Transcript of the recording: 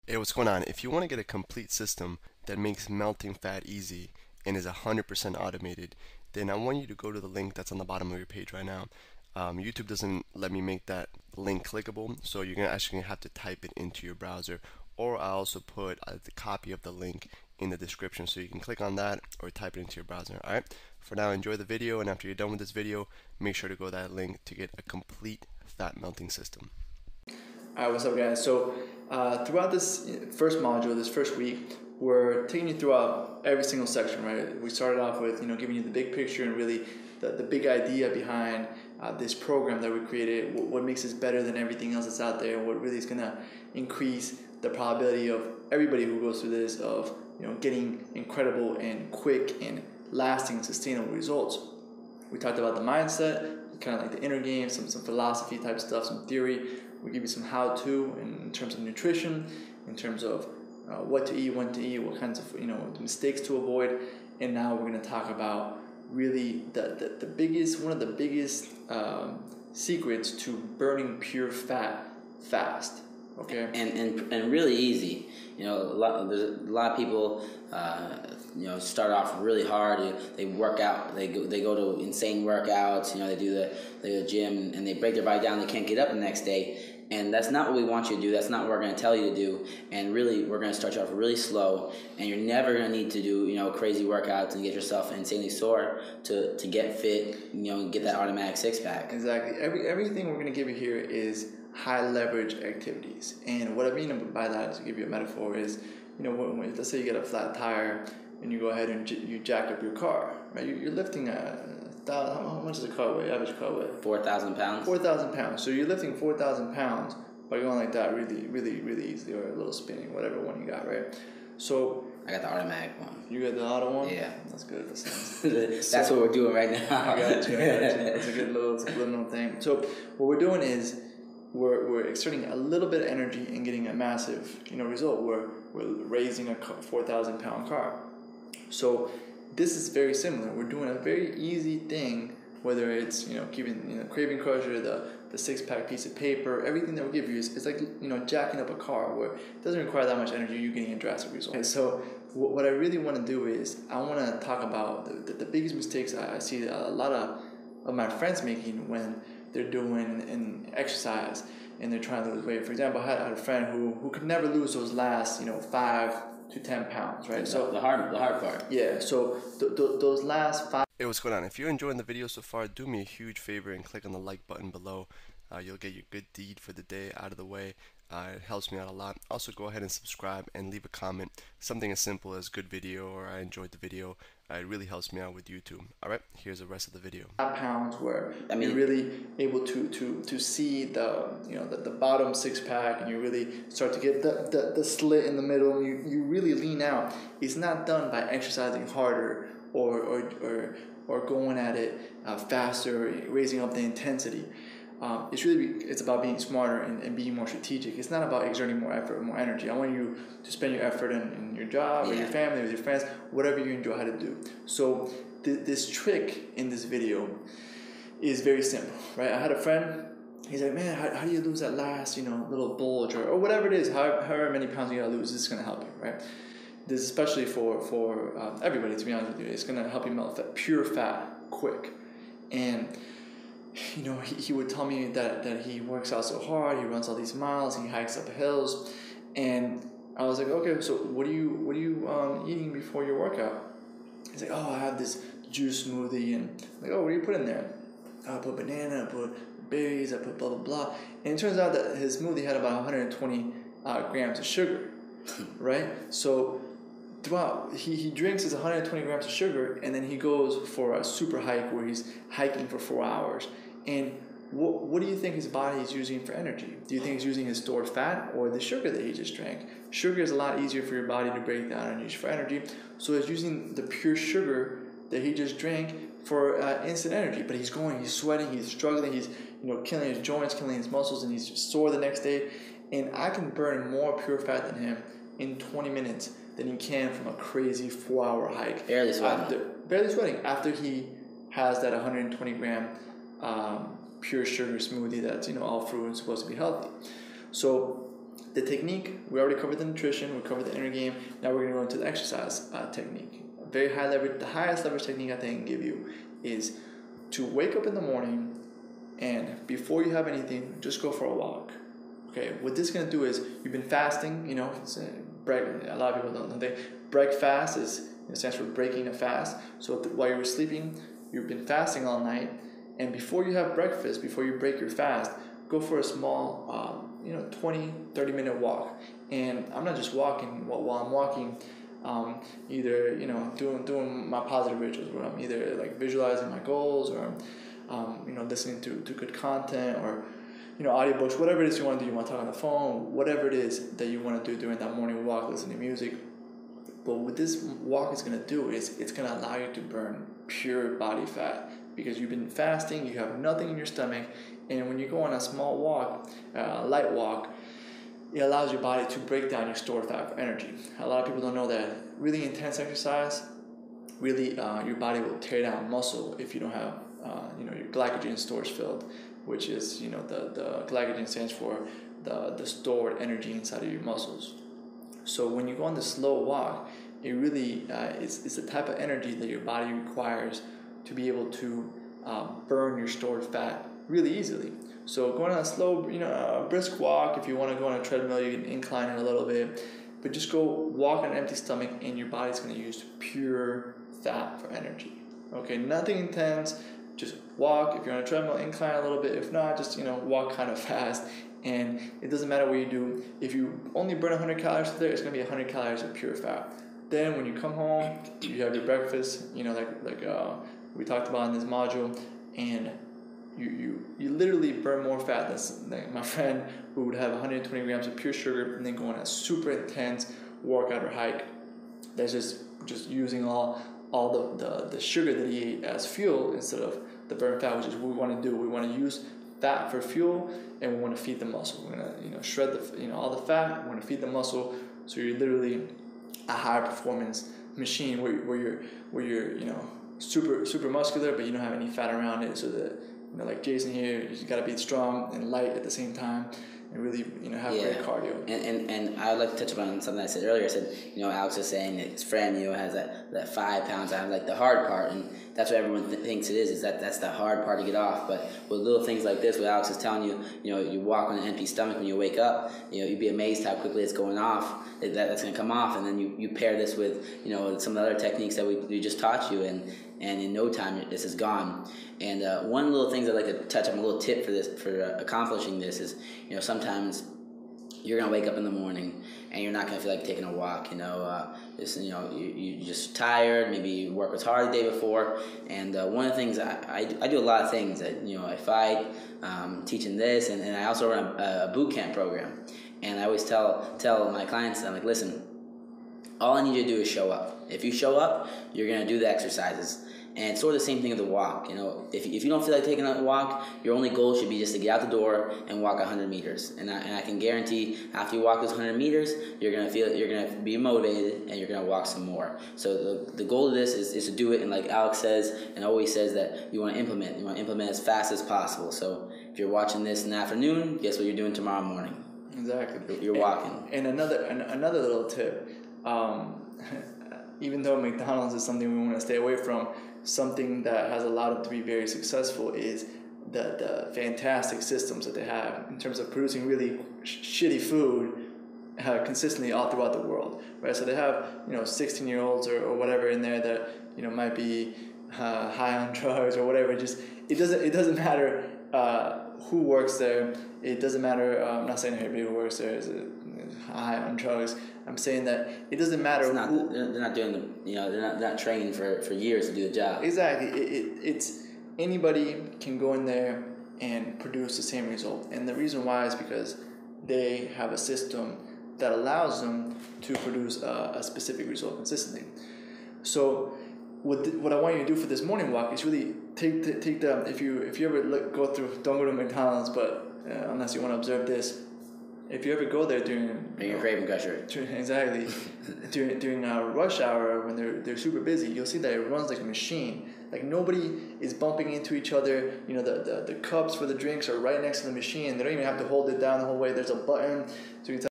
Hey, what's going on? If you want to get a complete system that makes melting fat easy and is 100% automated, then I want you to go to the link that's on the bottom of your page right now. YouTube doesn't let me make that link clickable, so you're actually gonna have to type it into your browser, or I also put the copy of the link in the description so you can click on that or type it into your browser. Alright, for now, enjoy the video, and after you're done with this video, make sure to go to that link to get a complete fat melting system. Alright, what's up guys? So throughout this first module, this first week, we're taking you throughout every single section, right? We started off with, giving you the big picture and really the big idea behind this program that we created, what makes us better than everything else that's out there, and what really is going to increase the probability of everybody who goes through this of, getting incredible and quick and lasting sustainable results. We talked about the mindset, kind of like the inner game, some philosophy type stuff, some theory. We give you some how-to in terms of nutrition, in terms of what to eat, when to eat, what kinds of mistakes to avoid, and now we're going to talk about really the biggest, one of the biggest secrets to burning pure fat fast. Okay. And really easy. There's a lot of people. Start off really hard. They work out. They go to insane workouts. They do the gym and they break their body down. They can't get up the next day. And that's not what we want you to do. That's not what we're going to tell you to do. And really, we're going to start you off really slow. And you're never going to need to do crazy workouts and get yourself insanely sore to get fit. And get that automatic six pack. Exactly. Everything we're going to give you here is high leverage activities. And what I mean by that, to give you a metaphor, is when let's say you get a flat tire and you go ahead and you jack up your car, right? You're lifting how much does a car weigh? Average car weigh? 4,000 pounds. 4,000 pounds. So you're lifting 4,000 pounds by going like that really, really, really easily, or a little spinning, whatever one you got, right? So I got the automatic one. You got the auto one? Yeah. That's good. That's what we're doing right now. I got you. It's a good little thing. So what we're doing is we're exerting a little bit of energy and getting a massive result. We're raising a 4,000 pound car. So this is very similar. We're doing a very easy thing, whether it's keeping Craving Crusher, the six pack piece of paper, everything that we give you is like jacking up a car, where it doesn't require that much energy. You're getting a drastic result. Okay, so what I really want to do is I want to talk about the biggest mistakes I see a lot of my friends making when they're doing an exercise and they're trying to lose weight. For example, I had a friend who could never lose those last 5 to 10 pounds, right? So the hard part. Yeah. So those last 5. Hey, what's going on? If you're enjoying the video so far, do me a huge favor and click on the like button below. You'll get your good deed for the day out of the way. It helps me out a lot. Also, go ahead and subscribe and leave a comment. Something as simple as good video or I enjoyed the video. It really helps me out with YouTube. Alright, here's the rest of the video. Pounds where you're really able to see the bottom six pack, and you really start to get the slit in the middle, and you really lean out. It's not done by exercising harder or going at it faster, raising up the intensity. It's about being smarter and being more strategic. It's not about exerting more effort, more energy. I want you to spend your effort in your job, or your family, with your friends, whatever you enjoy how to do. So this trick in this video is very simple, right? I had a friend. He's like, man, how do you lose that last little bulge or whatever it is? However many pounds you gotta lose, this is gonna help you, right? This is especially for everybody. To be honest with you, it's gonna help you melt that pure fat quick. And he would tell me that he works out so hard, he runs all these miles, he hikes up hills, and I was like, okay, so what are you eating before your workout? He's like, oh, I have this juice smoothie, and I'm like, oh, what do you put in there? I put banana, I put berries, I put blah blah blah, and it turns out that his smoothie had about 120 grams of sugar, right? So throughout, he drinks his 120 grams of sugar, and then he goes for a super hike where he's hiking for 4 hours. And what do you think his body is using for energy? Do you think he's using his stored fat or the sugar that he just drank? Sugar is a lot easier for your body to break down and use for energy, so he's using the pure sugar that he just drank for instant energy. But he's sweating, he's struggling, he's killing his joints, killing his muscles, and he's sore the next day. And I can burn more pure fat than him in 20 minutes than he can from a crazy 4-hour hike. Barely sweating after he has that 120 gram pure sugar smoothie that's all fruit and supposed to be healthy. So the technique, we already covered the nutrition, we covered the inner game. Now we're going to go into the exercise technique. Very high leverage, the highest leverage technique I think I can give you is to wake up in the morning and before you have anything, just go for a walk. Okay, what this is going to do is you've been fasting, you know, a lot of people don't know. Break fast stands for breaking a fast. So while you were sleeping, you've been fasting all night, and before you have breakfast, before you break your fast, go for a small, 20, 30-minute walk. And I'm not just walking. While I'm walking, either doing my positive rituals, where I'm either like visualizing my goals, or listening to good content, or audiobooks, whatever it is you want to do. You want to talk on the phone, whatever it is that you want to do during that morning walk, listen to music. But what this walk is going to do is it's going to allow you to burn pure body fat, because you've been fasting, you have nothing in your stomach, and when you go on a small walk, light walk, it allows your body to break down your stored fat for energy. A lot of people don't know that really intense exercise, really your body will tear down muscle if you don't have your glycogen storage filled, which is the glycogen stands for the stored energy inside of your muscles. So when you go on the slow walk, it really it's the type of energy that your body requires to be able to burn your stored fat really easily. So going on a slow, brisk walk. If you want to go on a treadmill, you can incline it a little bit, but just go walk on an empty stomach, and your body's going to use pure fat for energy. Okay, nothing intense. Just walk. If you're on a treadmill, incline a little bit. If not, just walk kind of fast. And it doesn't matter what you do. If you only burn 100 calories today, it's going to be 100 calories of pure fat. Then when you come home, you have your breakfast, like we talked about in this module, and you literally burn more fat than my friend who would have 120 grams of pure sugar and then go on a super intense workout or hike. That's just using all the sugar that he ate as fuel instead of the burn fat, which is what we want to do. We want to use fat for fuel, and we want to feed the muscle. We're gonna shred all the fat. We want to feed the muscle, so you're literally a high performance machine where you're super muscular, but you don't have any fat around it. So that like Jason here, you got to be strong and light at the same time, and really have great cardio. And I would like to touch upon something I said earlier. I said Alex was saying that his friend has that 5 pounds. I have like the hard part, and that's what everyone thinks it is that's the hard part to get off. But with little things like this, what Alex is telling you, you walk on an empty stomach when you wake up, you'd be amazed how quickly it's going off. That's going to come off, and then you pair this with some of the other techniques that we just taught you, and in no time this is gone. And one little thing I'd like to touch on, a little tip for accomplishing this is, sometimes you're gonna wake up in the morning and you're not gonna feel like taking a walk. You're just tired. Maybe you work was hard the day before. And one of the things I do a lot of things. I fight, teaching this, and I also run a boot camp program. And I always tell my clients, I'm like, listen, all I need you to do is show up. If you show up, you're gonna do the exercises. And it's sort of the same thing with the walk. If you don't feel like taking a walk, your only goal should be just to get out the door and walk 100 meters. And I can guarantee after you walk those 100 meters, you're gonna be motivated, and you're gonna walk some more. So the goal of this is to do it, and like Alex says and always says, that you want to implement as fast as possible. So if you're watching this in the afternoon, guess what you're doing tomorrow morning? Exactly. You're walking. And another little tip. Even though McDonald's is something we want to stay away from, something that has allowed it to be very successful is the fantastic systems that they have in terms of producing really shitty food consistently all throughout the world, right? So they have 16-year-olds or whatever in there that might be high on drugs or whatever. It doesn't matter who works there. It doesn't matter. I'm not saying everybody who works there is high on drugs. I'm saying that it doesn't matter. They're not doing they're not training for years to do the job. Exactly. It's anybody can go in there and produce the same result, and the reason why is because they have a system that allows them to produce a specific result consistently. So what I want you to do for this morning walk is really take the if you ever don't go to McDonald's, but unless you want to observe this. If you ever go there during your craving crusher, exactly during rush hour when they're super busy, you'll see that it runs like a machine. Like nobody is bumping into each other. The cups for the drinks are right next to the machine. They don't even have to hold it down the whole way. There's a button so you can tell